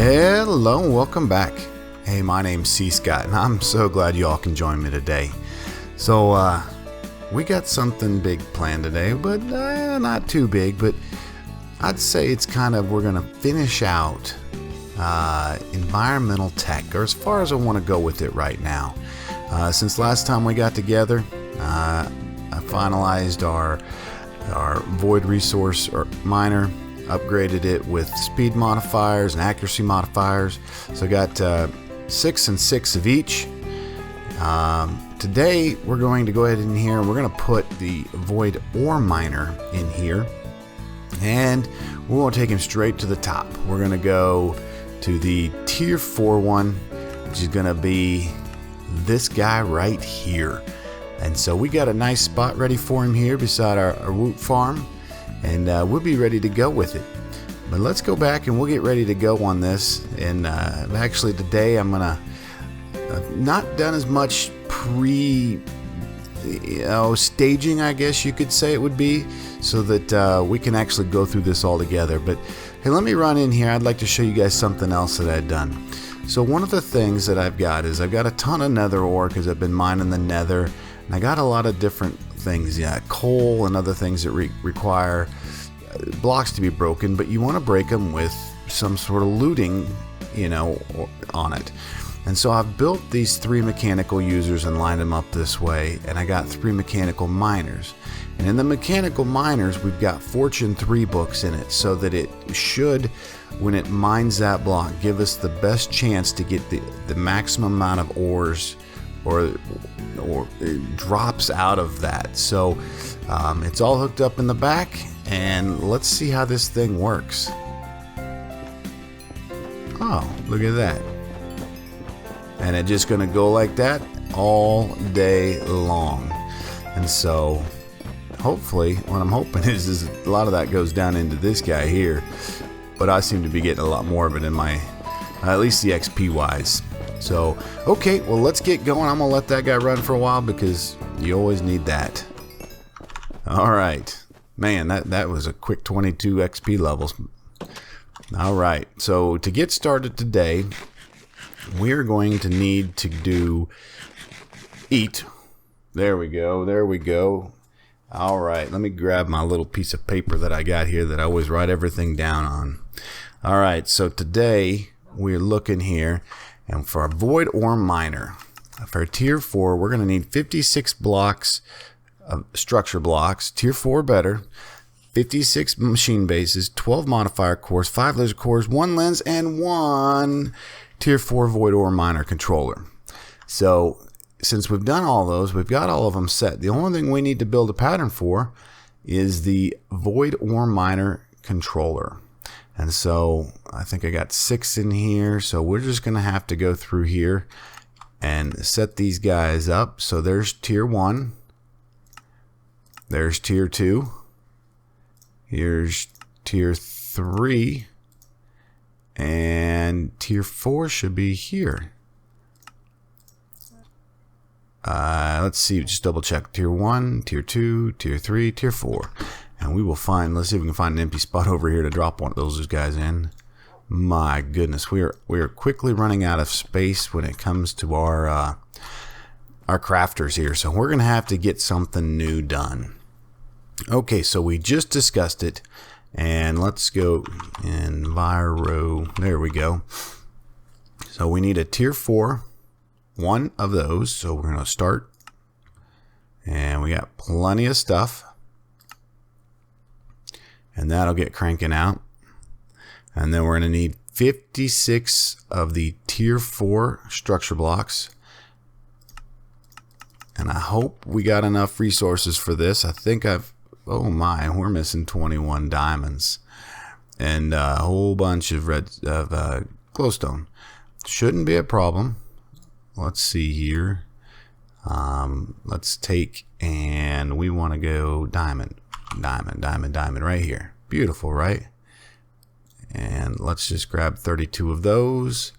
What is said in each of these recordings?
Hello and welcome back. Hey, my name's cScot and I'm so glad you all can join me today. So we got something big planned today, but not too big, but I'd say it's kind of, we're gonna finish out environmental tech, or as far as I want to go with it right now. Since last time we got together, I finalized our void resource miner, upgraded it with speed modifiers and accuracy modifiers. So I got 6 and 6 of each. Today we're going to go ahead in here and we're going to put the void ore miner in here, and we won't take him straight to the top. We're going to go to the tier 4 one, which is going to be this guy right here. And so we got a nice spot ready for him here beside our woot farm, and we'll be ready to go with it. But let's go back and we'll get ready to go on this. And actually today I'm gonna not done as much staging, I guess you could say it would be, so that we can actually go through this all together. But hey, let me run in here. I'd like to show you guys something else that I've done. So one of the things that I've got is I've got a ton of nether ore because I've been mining the nether, and I got a lot of different things, coal and other things that require blocks to be broken, but you want to break them with some sort of looting, on it. And so I've built these 3 mechanical users and lined them up this way, and I got 3 mechanical miners. And in the mechanical miners, we've got Fortune 3 books in it, so that it should, when it mines that block, give us the best chance to get the maximum amount of ores or drops out of that. So it's all hooked up in the back, and let's see how this thing works. Oh, look at that. And it's just gonna go like that all day long. And so hopefully, what I'm hoping is a lot of that goes down into this guy here, but I seem to be getting a lot more of it in my, at least the XP wise. So okay, well, let's get going. I'm gonna let that guy run for a while because you always need that. All right, man, that was a quick 22 XP levels. All right, so to get started today, we're going to need to eat. There we go. All right, let me grab my little piece of paper that I got here that I always write everything down on. All right, so today we're looking here, and for our void ore miner, for tier 4, we're going to need 56 blocks of structure blocks, tier 4 better, 56 machine bases, 12 modifier cores, 5 laser cores, 1 lens, and 1 tier 4 void ore miner controller. So since we've done all those, we've got all of them set. The only thing we need to build a pattern for is the void ore miner controller. And so I think I got 6 in here, so we're just gonna have to go through here and set these guys up. So there's tier 1, there's tier 2, here's tier 3, and tier 4 should be here. Let's see, just double check. Tier 1, tier 2, tier 3, tier 4. And we will find, let's see if we can find an empty spot over here to drop one of those guys in. My goodness, we are quickly running out of space when it comes to our crafters here. So we're gonna have to get something new done. Okay, so we just discussed it, and let's go enviro. There we go. So we need a tier 4, 1 of those. So we're gonna start, and we got plenty of stuff, and that'll get cranking out. And then we're gonna need 56 of the tier 4 structure blocks. And I hope we got enough resources for this. I think oh my, we're missing 21 diamonds and a whole bunch of glowstone. Shouldn't be a problem. Let's see here. Let's take, and we want to go diamond right here. Beautiful, right? And let's just grab 32 of those.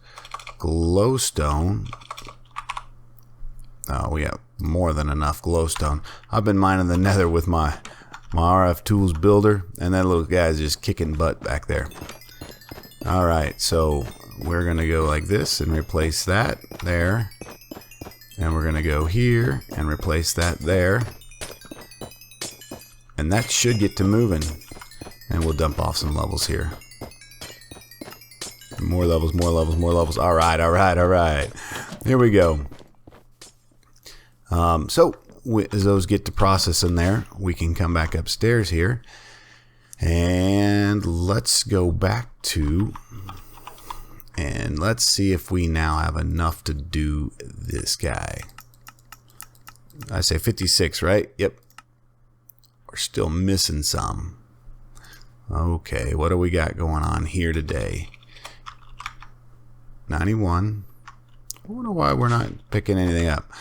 Glowstone. Oh, we have more than enough glowstone. I've been mining the nether with my RF Tools builder, and that little guy's just kicking butt back there. Alright, so we're going to go like this and replace that there. And we're going to go here and replace that there. And that should get to moving. And we'll dump off some levels here. More levels, more levels, more levels. All right, all right, all right. Here we go. So as those get to processing there, we can come back upstairs here. And let's go back to... And let's see if we now have enough to do this guy. I say 56, right? Yep. We're still missing some. Okay, what do we got going on here today? 91. I wonder why we're not picking anything up.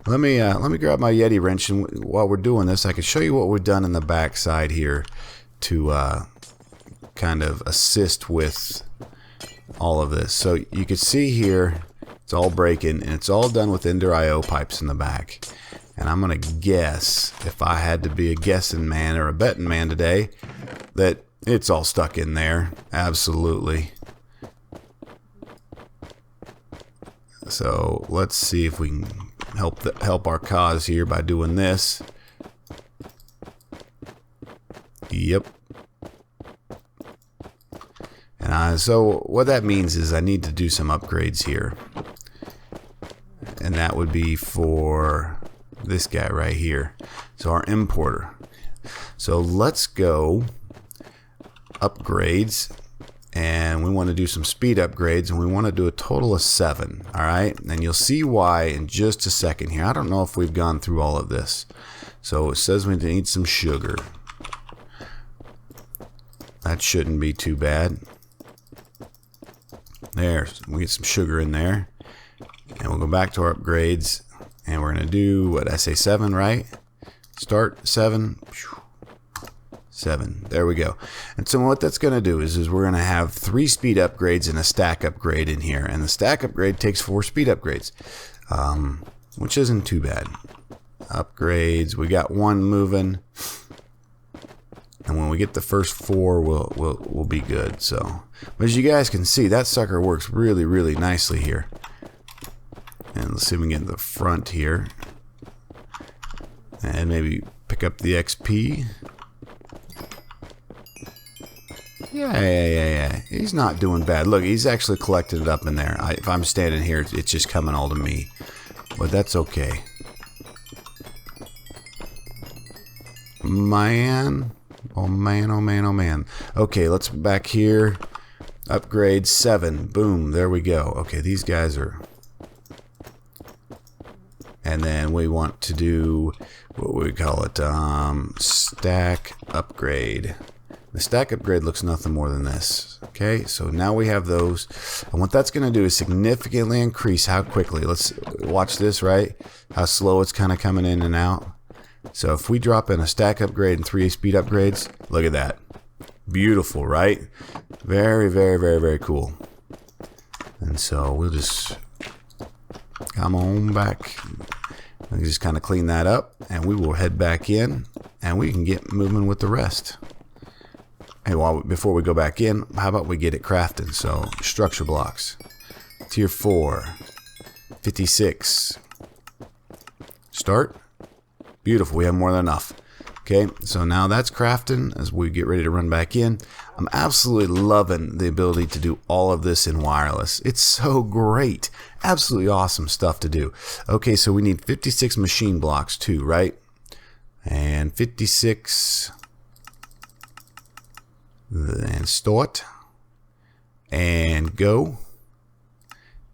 Let me grab my Yeti wrench, and while we're doing this, I can show you what we've done in the back side here to kind of assist with all of this. So you can see here it's all breaking, and it's all done with Ender IO pipes in the back. And I'm gonna guess, if I had to be a guessing man or a betting man today, that it's all stuck in there. Absolutely. So let's see if we can help our cause here by doing this. Yep. And so what that means is I need to do some upgrades here. And that would be for this guy right here. So our importer. So let's go upgrades. And we want to do some speed upgrades, and we want to do a total of 7. All right, and you'll see why in just a second here. I don't know if we've gone through all of this. So it says we need some sugar. That shouldn't be too bad. There, we get some sugar in there, and we'll go back to our upgrades, and we're gonna do what I say, 7, right? Start 7. 7. There we go. And so what that's going to do is we're going to have 3 speed upgrades and a stack upgrade in here. And the stack upgrade takes 4 speed upgrades, which isn't too bad. Upgrades. We got 1 moving. And when we get the first 4, we'll be good. So, but as you guys can see, that sucker works really, really nicely here. And let's see if we can get in the front here. And maybe pick up the XP. Yeah. He's not doing bad. Look, he's actually collected it up in there. If I'm standing here, it's just coming all to me. But that's okay. Man. Oh, man, oh, man, oh, man. Okay, let's back here. Upgrade 7. Boom. There we go. Okay, these guys are... And then we want to do, what we call it, stack upgrade. The stack upgrade looks nothing more than this. Okay, so now we have those. And what that's going to do is significantly increase how quickly. Let's watch this, right? How slow it's kind of coming in and out. So if we drop in a stack upgrade and 3 speed upgrades, look at that. Beautiful, right? Very, very, very, very cool. And so we'll just come on back. And just kind of clean that up. And we will head back in. And we can get moving with the rest. Hey, before we go back in, how about we get it crafted? So, structure blocks. Tier 4. 56. Start. Beautiful. We have more than enough. Okay, so now that's crafting as we get ready to run back in. I'm absolutely loving the ability to do all of this in wireless. It's so great. Absolutely awesome stuff to do. Okay, so we need 56 machine blocks too, right? And 56... Then start and go.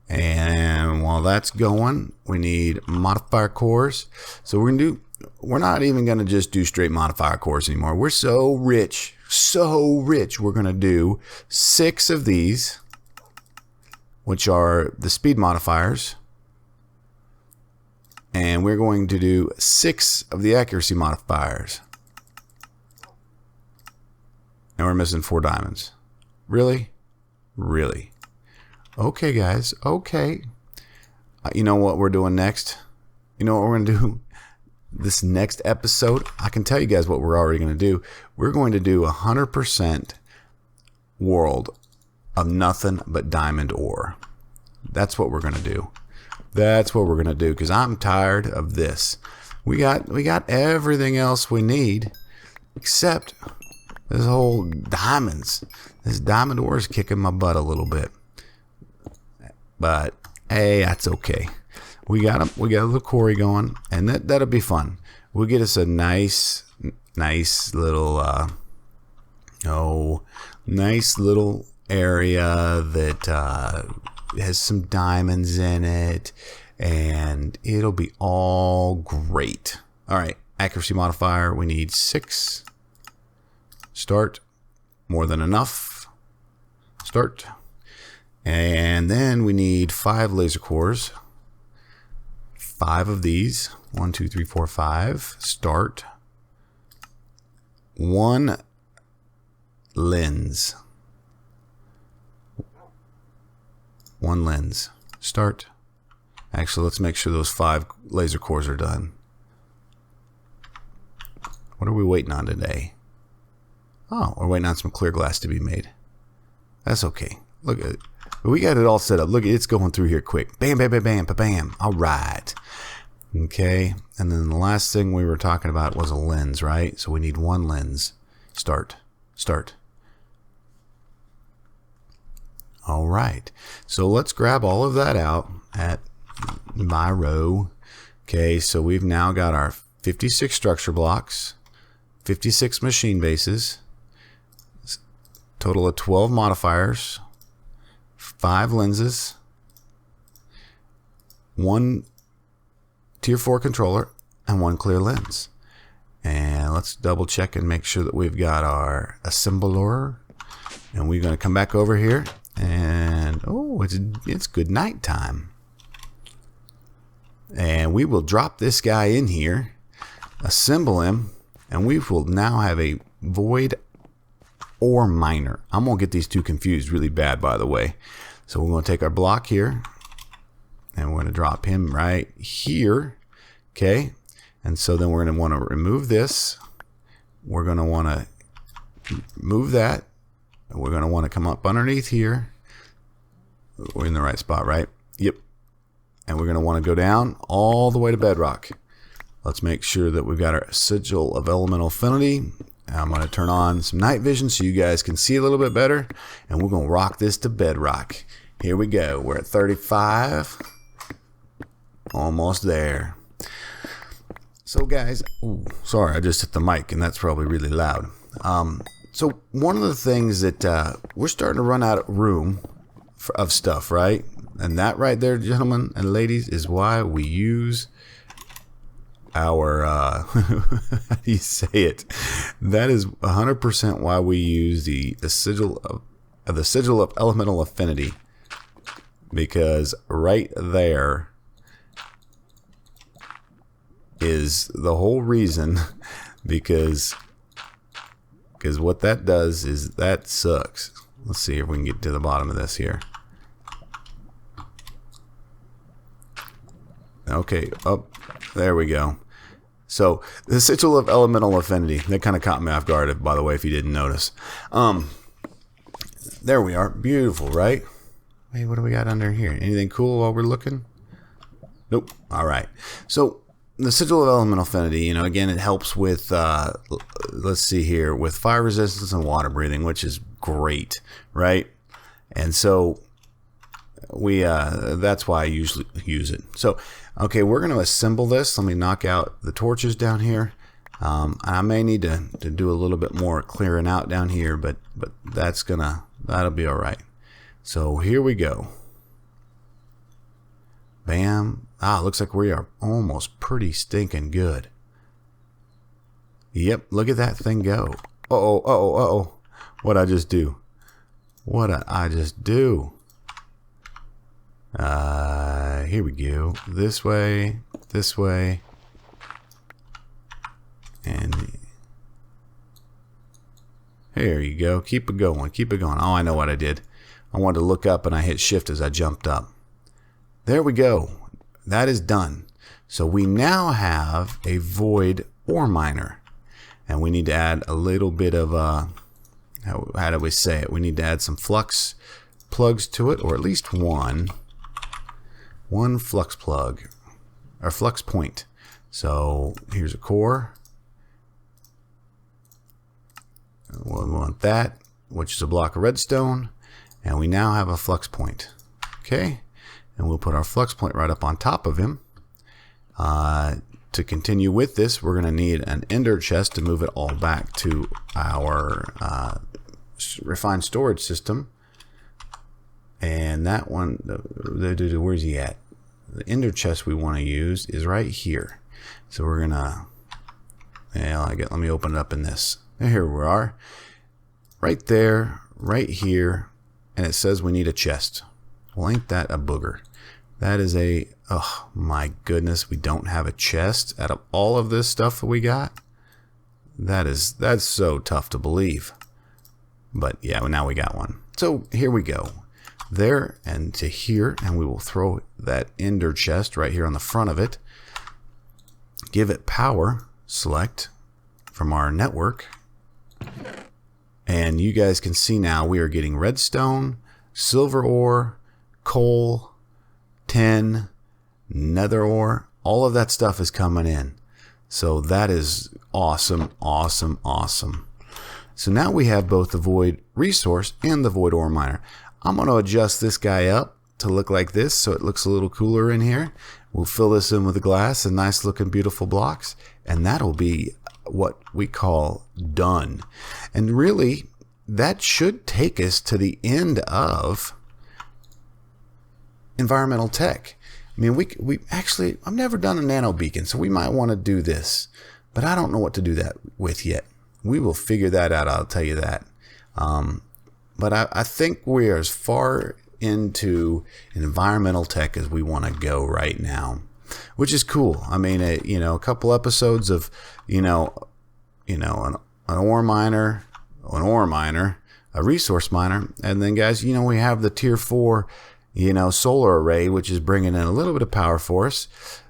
And while that's going, we need modifier cores. So we're not even gonna just do straight modifier cores anymore. We're so rich, we're gonna do 6 of these, which are the speed modifiers, and we're going to do 6 of the accuracy modifiers. And we're missing 4 diamonds. Really? Really? Okay, guys. Okay. You know what we're doing next? You know what we're going to do? This next episode, I can tell you guys what we're already going to do. We're going to do 100% world of nothing but diamond ore. That's what we're gonna do. That's what we're gonna do, because I'm tired of this. We got everything else we need except this whole diamonds. This diamond ore is kicking my butt a little bit, but hey, that's okay. We got a little quarry going, and that'll be fun. We'll get us a nice little nice little area that has some diamonds in it, and it'll be all great. All right, accuracy modifier, we need 6. Start. More than enough. Start. And then we need 5 laser cores. 5 of these. 1, 2, 3, 4, 5. Start. 1 lens. 1 lens. Start. Actually, let's make sure those 5 laser cores are done. What are we waiting on today? Oh, we're waiting on some clear glass to be made. That's okay. Look at it. We got it all set up. Look, it's going through here quick. Bam, bam, bam, bam, bam, bam. All right. Okay. And then the last thing we were talking about was a lens, right? So we need 1 lens. Start. Start. All right. So let's grab all of that out at my row. Okay. So we've now got our 56 structure blocks, 56 machine bases, total of 12 modifiers, 5 lenses, 1 tier 4 controller, and 1 clear lens. And let's double check and make sure that we've got our assembler. And we're going to come back over here, and oh, it's good night time. And we will drop this guy in here, assemble him, and we will now have a void ore miner. I'm going to get these two confused really bad, by the way. So we're going to take our block here, and we're going to drop him right here. Okay. And so then we're going to want to remove this. We're going to want to move that. And we're going to want to come up underneath here. We're in the right spot, right? Yep. And we're going to want to go down all the way to bedrock. Let's make sure that we've got our sigil of elemental affinity. I'm going to turn on some night vision so you guys can see a little bit better. And we're going to rock this to bedrock. Here we go. We're at 35. Almost there. So guys, ooh, sorry, I just hit the mic and that's probably really loud. So one of the things that we're starting to run out of room of stuff, right? And that right there, gentlemen and ladies, is why we use our how do you say it? That is 100% why we use the sigil of elemental affinity, because right there is the whole reason. because what that does is that sucks. Let's see if we can get to the bottom of this here. Okay, up there we go. So the sigil of elemental affinity, that kind of caught me off guard, by the way, if you didn't notice. There we are. Beautiful, right? Hey, what do we got under here? Anything cool while we're looking? Nope. All right. So the sigil of elemental affinity, you know, again, it helps with let's see here, with fire resistance and water breathing, which is great, right? And so we that's why I usually use it. So okay, we're going to assemble this. Let me knock out the torches down here. I may need to do a little bit more clearing out down here, but that'll be all right. So here we go. Bam. Ah, looks like we are almost pretty stinking good. Yep, look at that thing go. Uh-oh, uh-oh, uh-oh. What'd I just do? What'd I just do? Here we go. This way, and there you go. Keep it going, keep it going. Oh, I know what I did. I wanted to look up and I hit shift as I jumped up. There we go. That is done. So we now have a void ore miner, and we need to add a little bit of how do we say it? We need to add some flux plugs to it, or at least one flux plug or flux point. So here's a core. We'll want that, which is a block of redstone, and we now have a flux point. Okay, and we'll put our flux point right up on top of him. To continue with this, we're going to need an ender chest to move it all back to our refined storage system. And that one, where's he at? The ender chest we want to use is right here. So we're going to, let me open it up in this. Here we are. Right there, right here. And it says we need a chest. Well, ain't that a booger? That is a, oh my goodness, we don't have a chest out of all of this stuff that we got. That's so tough to believe. But yeah, now we got one. So here we go. There and to here, and we will throw that ender chest right here on the front of it. Give it power, select from our network. And you guys can see now we are getting redstone, silver ore, coal, tin, nether ore, all of that stuff is coming in. So that is awesome, awesome, awesome. So now we have both the void resource and the void ore miner. I'm going to adjust this guy up to look like this so it looks a little cooler in here. We'll fill this in with the glass and nice looking beautiful blocks, and that'll be what we call done. And really that should take us to the end of environmental tech. I mean, we actually, I've never done a nano beacon, so we might want to do this, but I don't know what to do that with yet. We will figure that out, I'll tell you that. But I think we are as far into environmental tech as we want to go right now, which is cool. I mean, a couple episodes of, an ore miner, a resource miner, and then guys, we have the tier 4, solar array, which is bringing in a little bit of power for us.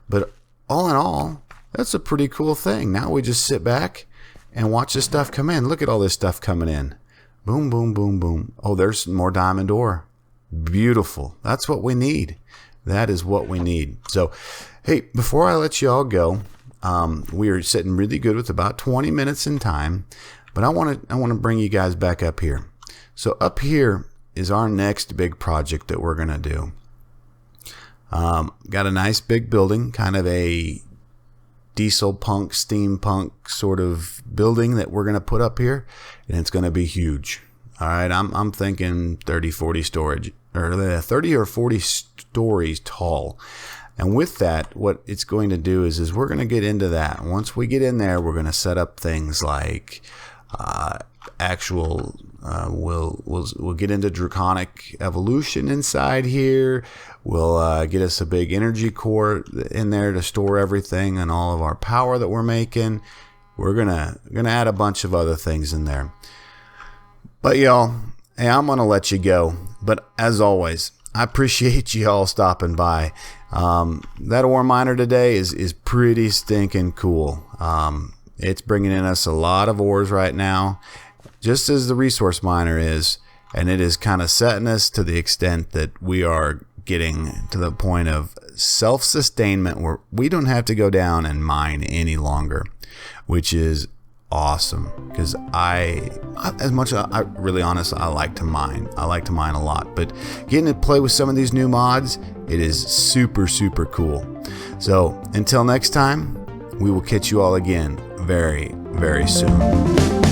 But all in all, that's a pretty cool thing. Now we just sit back and watch this stuff come in. Look at all this stuff coming in. Boom, boom, boom, boom. Oh, there's more diamond ore. Beautiful. That's what we need. That is what we need. So, hey, before I let you all go, we are sitting really good with about 20 minutes in time, but I want to bring you guys back up here. So up here is our next big project that we're going to do. Got a nice big building, kind of a diesel punk, steampunk sort of building that we're going to put up here, and it's going to be huge. All right, I'm thinking 30 or 40 stories tall. And with that, what it's going to do is we're going to get into that. Once we get in there, we're going to set up things like we'll get into draconic evolution inside here. We'll get us a big energy core in there to store everything and all of our power that we're making. We're gonna add a bunch of other things in there. But y'all, hey, I'm gonna let you go. But as always, I appreciate you all stopping by. That ore miner today is pretty stinking cool. It's bringing in us a lot of ores right now, just as the resource miner is, and it is kind of setting us to the extent that we are getting to the point of self-sustainment where we don't have to go down and mine any longer, which is awesome. Because as much as I really honestly, I like to mine. I like to mine a lot, but getting to play with some of these new mods, it is super, super cool. So until next time, we will catch you all again very, very soon.